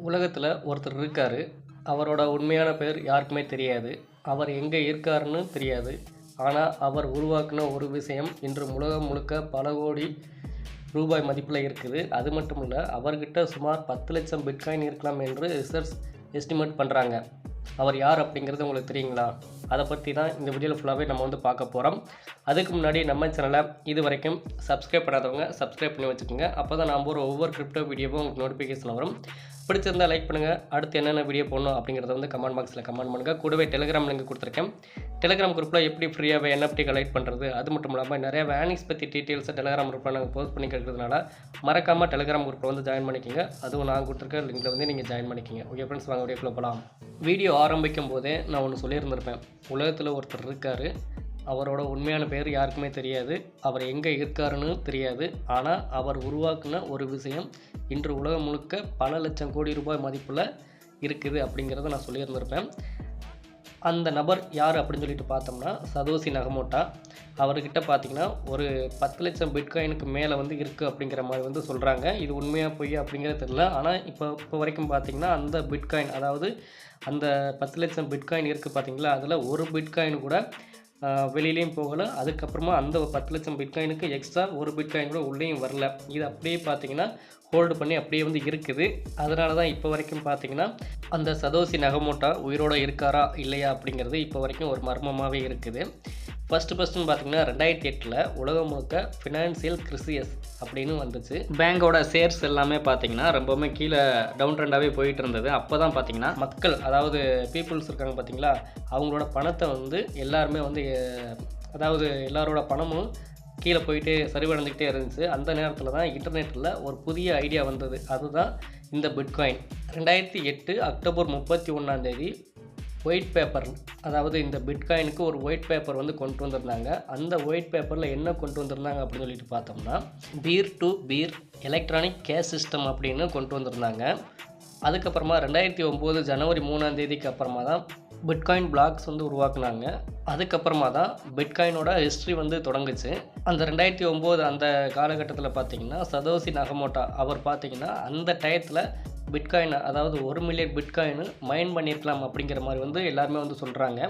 உலகத்தில் ஒருத்தர் இருக்கார். அவரோட உண்மையான பெயர் யாருக்குமே தெரியாது. அவர் எங்கே இருக்காருன்னு தெரியாது. ஆனால் அவர் உருவாக்கின ஒரு விஷயம் இன்று உலகம் முழுக்க பல கோடி ரூபாய் மதிப்பில் இருக்குது. அது மட்டும் இல்லை, அவர்கிட்ட சுமார் 10 லட்சம் பிட்காயின் இருக்கலாம் என்று ரிசர்ச் எஸ்டிமேட் பண்ணுறாங்க. அவர் யார் அப்படிங்கிறது உங்களுக்கு தெரியுங்களா? அதை பற்றி தான் இந்த வீடியோவில் ஃபுல்லாகவே நம்ம பார்க்க போகிறோம். அதுக்கு முன்னாடி நம்ம சேனலை இது வரைக்கும் சப்ஸ்கிரைப் பண்ணாதவங்க சப்ஸ்கிரைப் பண்ணி வச்சுக்கோங்க. அப்போ தான் நான் ஒவ்வொரு கிரிப்டோ வீடியோவும் உங்களுக்கு நோட்டிஃபிகேஷன் வரும். பிடிச்சிருந்தால் லைக் பண்ணுங்கள். அடுத்து என்னென்ன வீடியோ போடணும் அப்படிங்கிறத கமெண்ட் பாக்ஸில் கமெண்ட் பண்ணுங்கள். கூடவே டெலிகிராம் லிங்க் கொடுத்துருக்கேன். டெலிகிராம் குரூப்பில் எப்படி ஃப்ரீயாகவே NFT கலெக்ட் பண்ணுறது, அது மட்டும் இல்லாமல் நிறைய வேனிங்ஸ் பற்றி டீட்டெயில்ஸை டெலிகிராம் குரூப்பில் நாங்கள் போஸ்ட் பண்ணி கேட்கறதுனால மறக்காமல் டெலிகிராம் குரூப்பில் ஜாயின் பண்ணிக்கோங்க. அதுவும் நான் கொடுத்துருக்க லிங்கில் நீங்கள் ஜாயின் பண்ணிக்கோங்க. ஓகே ஃப்ரெண்ட்ஸ், வாங்க வீடியோக்குள்ளே போகலாம். வீடியோ ஆரம்பிக்கும் போதே நான் ஒன்று சொல்லியிருந்திருப்பேன். உலகத்தில் ஒருத்தர் இருக்கார். அவரோட உண்மையான பேர் யாருக்குமே தெரியாது. அவர் எங்கே இருக்காருன்னு தெரியாது. ஆனால் அவர் உருவாக்குன ஒரு விஷயம் இன்று உலகம் முழுக்க பல லட்சம் கோடி ரூபாய் மதிப்பில் இருக்குது அப்படிங்கிறத நான் சொல்லியிருந்திருப்பேன். அந்த நபர் யார் அப்படின்னு சொல்லிட்டு பார்த்தோம்னா சதோஷி நகமோட்டோ. அவர்கிட்ட பார்த்திங்கன்னா ஒரு 10 லட்சம் பிட்காயினுக்கு மேலே இருக்குது அப்படிங்கிற மாதிரி சொல்கிறாங்க. இது உண்மையாக பொய் அப்படிங்கிறது தெரியல. ஆனால் இப்போ வரைக்கும் பார்த்திங்கன்னா அந்த பிட்காயின், அதாவது அந்த 10 லட்சம் பிட்காயின் இருக்குது பார்த்திங்களா, அதில் ஒரு பிட்காயின் கூட வெளியிலையும் போகலை. அதுக்கப்புறமா அந்த 10 லட்சம் பிட்காயினுக்கு எக்ஸ்ட்ரா ஒரு பிட்காயின் கூட உள்ளேயும் வரல. இது அப்படியே பார்த்திங்கன்னா ஹோல்டு பண்ணி அப்படியே இருக்குது. அதனால தான் இப்போ வரைக்கும் பார்த்திங்கன்னா அந்த சதோஷி நகமோட்டோ உயிரோடு இருக்காரா இல்லையா அப்படிங்கிறது இப்போ வரைக்கும் ஒரு மர்மமாகவே இருக்குது. ஃபஸ்ட்டுன்னு பார்த்திங்கன்னா 2008 உலகம் முழுக்க ஃபினான்சியல் கிரிசியஸ் அப்படின்னு வந்துச்சு. பேங்கோட ஷேர்ஸ் எல்லாமே பார்த்திங்கன்னா ரொம்பவுமே கீழே டவுன் ட்ரெண்டாகவே போயிட்டு இருந்தது. அப்போ தான் பார்த்திங்கன்னா மக்கள், அதாவது பீப்புள்ஸ் இருக்காங்க பார்த்திங்களா, அவங்களோட பணத்தை எல்லாருமே அதாவது எல்லாரோட பணமும் கீழே போயிட்டு சரிவடைஞ்சிக்கிட்டே இருந்துச்சு. அந்த நேரத்தில் தான் இன்டர்நெட்டில் ஒரு புதிய ஐடியா வந்தது. அதுதான் இந்த பிட்காயின். 2008 அக்டோபர் 31 ஒயிட் பேப்பர், அதாவது இந்த பிட்காயினுக்கு ஒரு ஒயிட் பேப்பர் கொண்டு வந்திருந்தாங்க. அந்த ஒயிட் பேப்பரில் என்ன கொண்டு வந்திருந்தாங்க அப்படின்னு சொல்லிட்டு பார்த்தோம்னா peer to peer electronic cash system அப்படின்னு கொண்டு வந்திருந்தாங்க. அதுக்கப்புறமா 2009 ஜனவரி 3 அப்புறமா தான் பிட்காயின் பிளாக்ஸ் உருவாக்குனாங்க. அதுக்கப்புறமா தான் பிட்காயினோட ஹிஸ்ட்ரி தொடங்குச்சு. அந்த 2009 அந்த காலகட்டத்தில் பார்த்திங்கன்னா சதோஷி நகமோட்டோ அவர் பார்த்திங்கன்னா அந்த டயத்தில் பிட்காயின், அதாவது 1 மில்லியன் பிட்காயின் மைன் பண்ணியிருக்கலாம் அப்படிங்கிற மாதிரி எல்லாருமே சொல்கிறாங்க.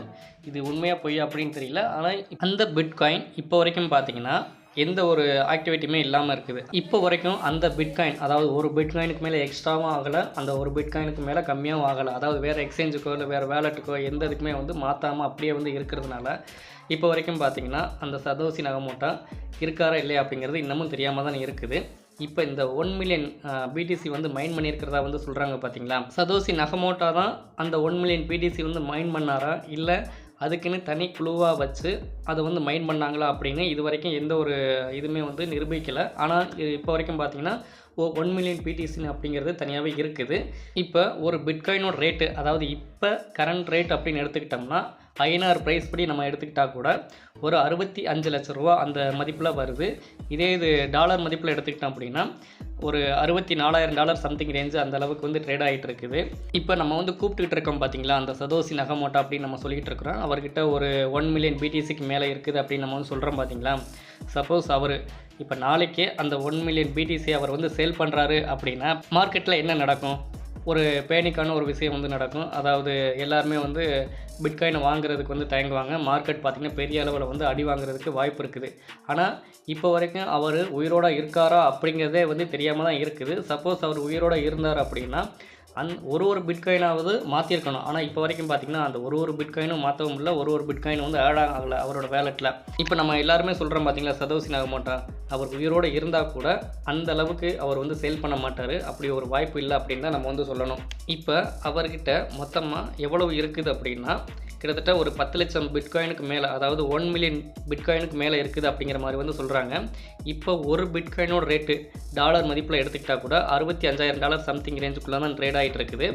இது உண்மையாக பொய் அப்படின்னு தெரியல. ஆனால் அந்த பிட்காயின் இப்போ வரைக்கும் பார்த்திங்கன்னா எந்த ஒரு ஆக்டிவிட்டியுமே இல்லாமல் இருக்குது. இப்போ வரைக்கும் அந்த பிட்காயின், அதாவது ஒரு பிட்காயினுக்கு மேலே எக்ஸ்ட்ராவும் ஆகலை, அந்த ஒரு பிட்காயினுக்கு மேலே கம்மியாகவும் ஆகலை. அதாவது வேறு எக்ஸ்சேஞ்சுக்கோ இல்லை வேறு வேலெட்டுக்கோ எந்த இதுக்குமே மாற்றாமல் அப்படியே இருக்கிறதுனால இப்போ வரைக்கும் பார்த்திங்கன்னா அந்த சதோஷி நகமோட்டோ இருக்காரா இல்லையா அப்படிங்கிறது இன்னமும் தெரியாமல் தான் இருக்குது. இப்போ இந்த 1 மில்லியன் BTC மைன் பண்ணியிருக்கிறதா சொல்கிறாங்க பார்த்திங்களா. சதோஷி நகமோட்டோ தான் அந்த 1 மில்லியன் BTC மைன் பண்ணாரா, இல்லை அதுக்குன்னு தனி குழுவாக வச்சு அதை மைன் பண்ணாங்களா அப்படின்னு இது வரைக்கும் எந்த ஒரு இதுவுமே நிரூபிக்கலை. ஆனால் இப்போ வரைக்கும் பார்த்திங்கன்னா 1 மில்லியன் BTC அப்படிங்கிறது தனியாகவே இருக்குது. இப்போ ஒரு பிட்காயினோட ரேட்டு, அதாவது இப்போ கரண்ட் ரேட் அப்படின்னு எடுத்துக்கிட்டோம்னா INR ப்ரைஸ் படி நம்ம எடுத்துக்கிட்டால் கூட ஒரு 65 லட்ச ரூபா அந்த மதிப்பில் வருது. இதே இது டாலர் மதிப்பில் எடுத்துக்கிட்டோம் அப்படின்னா ஒரு $64,000 சம்திங் ரேஞ்சு அந்த அளவுக்கு ட்ரேட் ஆகிட்டு இருக்குது. இப்போ நம்ம கூப்பிட்டுக்கிட்டு இருக்கோம் பார்த்திங்களா, அந்த சதோஷி நகமோட்டோ அப்படின்னு நம்ம சொல்லிகிட்டு இருக்கிறோம். அவர்கிட்ட ஒரு 1 மில்லியன் BTCக்கு மேலே இருக்குது அப்படின்னு நம்ம சொல்கிறோம் பார்த்திங்களா. சப்போஸ் அவர் இப்போ நாளைக்கே அந்த 1 மில்லியன் BTC அவர் சேல் பண்ணுறாரு அப்படின்னா மார்க்கெட்டில் என்ன நடக்கும்? ஒரு பேனிக்கான ஒரு விஷயம் நடக்கும். அதாவது எல்லாருமே பிட்காயினை வாங்குறதுக்கு தயங்குவாங்க. மார்க்கெட் பார்த்திங்கன்னா பெரிய அளவில் அடி வாங்குறதுக்கு வாய்ப்பு இருக்குது. ஆனால் இப்போ வரைக்கும் அவர் உயிரோடு இருக்காரா அப்படிங்கிறதே தெரியாமல் தான் இருக்குது. சப்போஸ் அவர் உயிரோடு இருந்தார் அப்படின்னா ஒரு பிட்காயினாவது மாற்றிருக்கணும். ஆனால் இப்போ வரைக்கும் பார்த்திங்கன்னா அந்த ஒரு பிட்காயினும் மாற்றவும் இல்லை, ஒரு பிட்காயின் ஆட் ஆகலை அவரோட வேலெட்டில். இப்போ நம்ம எல்லாருமே சொல்கிறோம் பார்த்திங்களா, சதோஷி நகமோட்டோ அவர் உயிரோடு இருந்தால் கூட அந்த அளவுக்கு அவர் சேல் பண்ண மாட்டார். அப்படி ஒரு வாய்ப்பு இல்லை அப்படின்னு தான் நம்ம சொல்லணும். இப்போ அவர்கிட்ட மொத்தமாக எவ்வளவு இருக்குது அப்படின்னா கிட்டத்தட்ட ஒரு 10 லட்சம் பிட்காயினுக்கு மேலே, அதாவது 1 மில்லியன் பிட்காயினுக்கு மேலே இருக்குது அப்படிங்கிற மாதிரி சொல்கிறாங்க. இப்போ ஒரு பிட்காயினோட ரேட்டு டாலர் மதிப்பில் எடுத்துக்கிட்டால் கூட $65,000 சம்திங் ரேஞ்சுக்குள்ளே தான் ட்ரேட் ஆகிட்டு இருக்குது.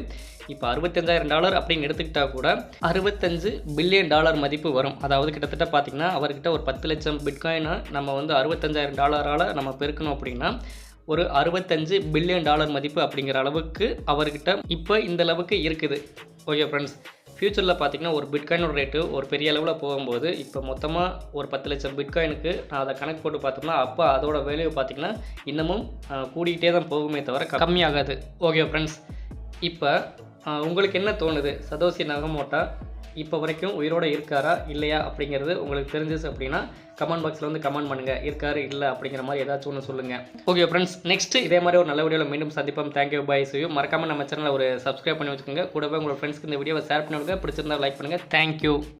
இப்போ $65,000 அப்படின்னு எடுத்துக்கிட்டால் கூட $65 பில்லியன் மதிப்பு வரும். அதாவது கிட்டத்தட்ட பார்த்திங்கன்னா அவர்கிட்ட ஒரு 10 லட்சம் பிட்காயினை நம்ம $65,000 நம்ம பெருக்கணும் அப்படின்னா ஒரு $65 பில்லியன் மதிப்பு அப்படிங்கிற அளவுக்கு அவர்கிட்ட இப்போ இந்த அளவுக்கு இருக்குது. ஓகே ஃப்ரெண்ட்ஸ், ஃப்யூச்சரில் பார்த்திங்கன்னா ஒரு பிட்காயினோட ரேட்டு ஒரு பெரிய அளவில் போகும்போது இப்போ மொத்தமாக ஒரு 10 லட்சம் பிட்காயினுக்கு நான் அதை கணக்கு போட்டு பார்த்தோம்னா அப்போ அதோட வேல்யூ பார்த்திங்கன்னா இன்னமும் கூடிக்கிட்டே தான் போகுமே தவிர கம்மியாகாது. ஓகே ஃப்ரெண்ட்ஸ், இப்போ உங்களுக்கு என்ன தோணுது? சதோஷி நகமோட்டோ இப்போ வரைக்கும் உயிரோடு இருக்காரா இல்லையா அப்படிங்கிறது உங்களுக்கு தெரிஞ்சிச்சு அப்படின்னா கமெண்ட் பாக்ஸில் வந்து கமெண்ட் பண்ணுங்கள். இருக்காரு இல்லை அப்படிங்கிற மாதிரி ஏதாச்சும் ஒன்று சொல்லுங்கள். ஓகே ஃப்ரெண்ட்ஸ், நெக்ஸ்ட்டு இதே மாதிரி ஒரு நல்ல வீடியோவில் மீண்டும் சந்திப்போம். Thank you, bye, see you. மறக்காமல் நம்ம சேனலில் ஒரு சப்ஸ்கிரைப் பண்ணி வச்சுக்கோங்க. கூடவே உங்களோட ஃப்ரெண்ட்ஸ்க்கு இந்த வீடியோவை ஷேர் பண்ணி விடுங்க. பிடிச்சிருந்தா லைக் பண்ணுங்கள். தேங்க்யூ.